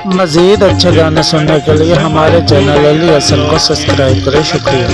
मज़ीद अच्छे गाने सुनने के लिए हमारे चैनल अली हसन को सब्सक्राइब करें। शुक्रिया।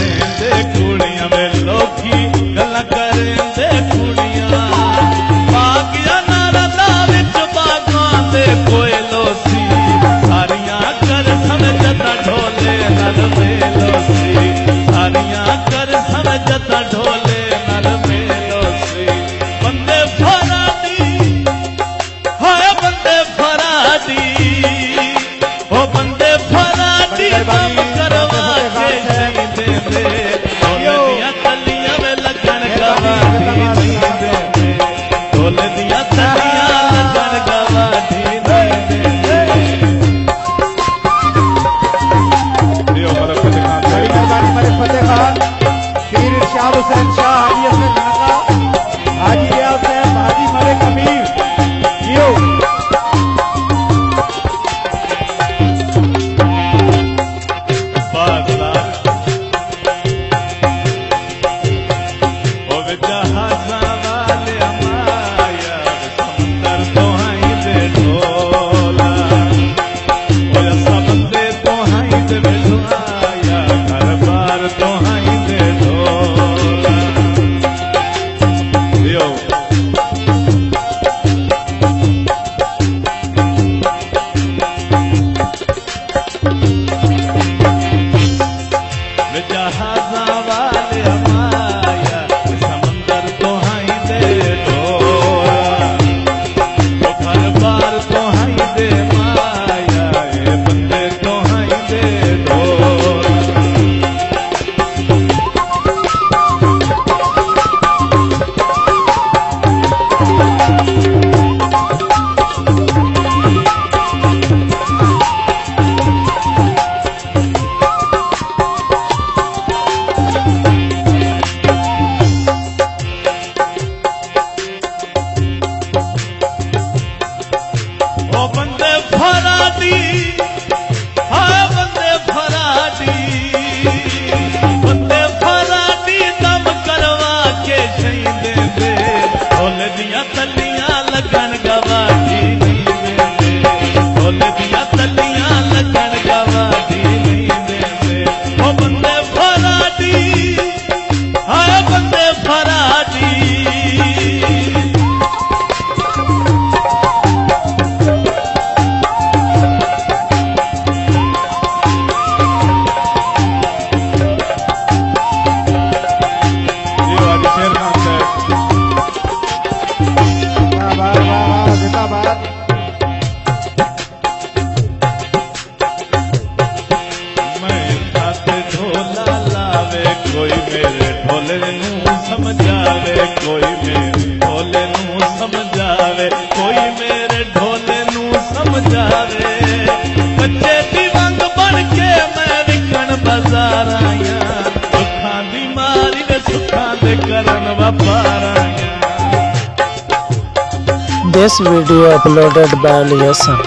This video uploaded by Ali Hassan।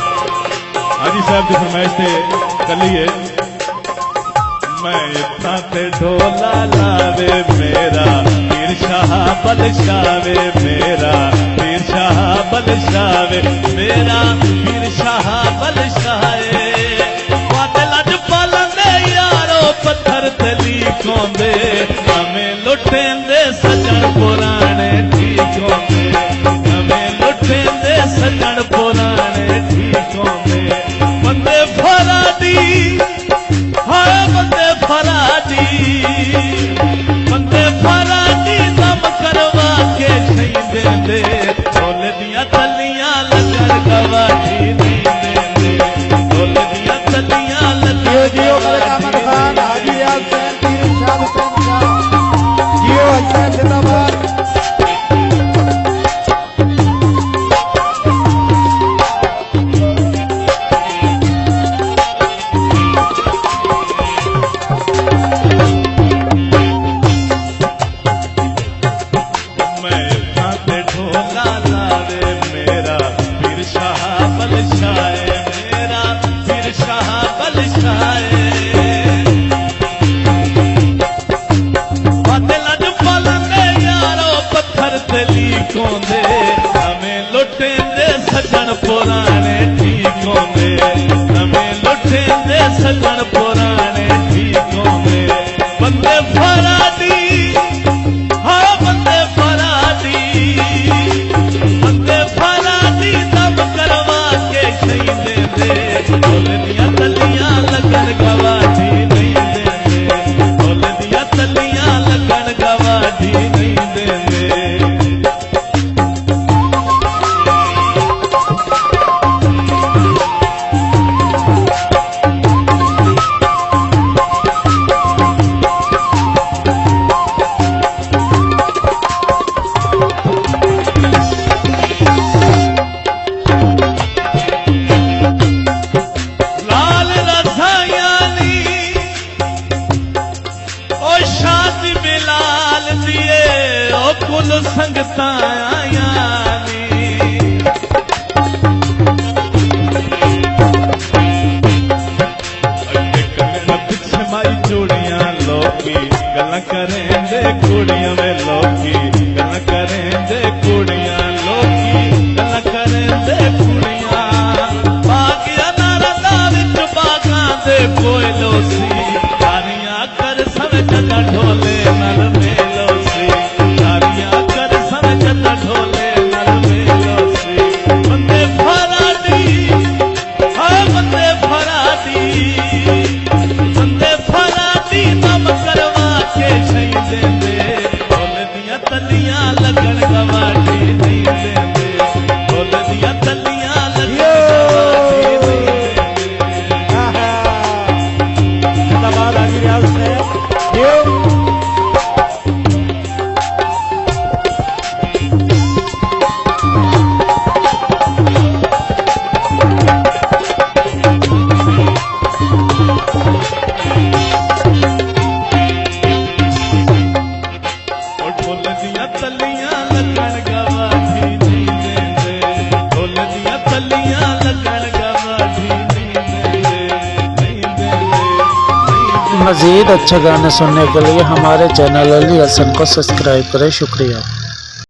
हाजी साहब की फरमाइश से कलिए मैं इतना ते ढोला लावे मेरा पीर शाह बलशावे मेरा पीर शाह बलशावे मेरा पीर शाह बलशाए लज पालंदे यारो पत्थर तली कोंदे हमें लुटेंदे सजन पुराने ठीक होंदे हमें लुटेंदे सजन पुराने ठीक होंदे बंदे फरादी हाय बंदे फरादी दम करवा के छई देंदे ढोल दिया तलियां लगन गवाही नहीं देंदे ढोल दिया तलियां लगन जियो जियो खान हाजी याद से सगन पुराने ठीक होंगे बंदे फरादी हाँ बंदे फरादी दम करवा के शहीद दे ढोल दिया तलियां लगन गवाही नहीं देंगे ढोल दिया तलियां लगन गवाही नहीं देंगे कुल संगता पिछे माई जोड़ियां लोकी गल करें दे कुड़ियां में लोकी गल करें दे कुड़ियां लोकी गल करें दे कुड़ियां बागिया नारा विच बागां दे कोयलो सी तारियां कर सब जगह ढोले नल मेलो सी ढोले नल मेलो सी बंदे फरादी हाँ बंदे फरादी दम करवा के शहीद दे ढोल दिया तलियां लगन गवाही नहीं देंगे ढोल दिया तलियां लगन गवाही नहीं देंगे तलियां लगन गवाही नहीं देंगे ढोल दिया तलियां लगन गवाही नहीं देंगे मज़ीद अच्छे गाने सुनने के लिए हमारे चैनल अली हसन को सब्सक्राइब करें। शुक्रिया।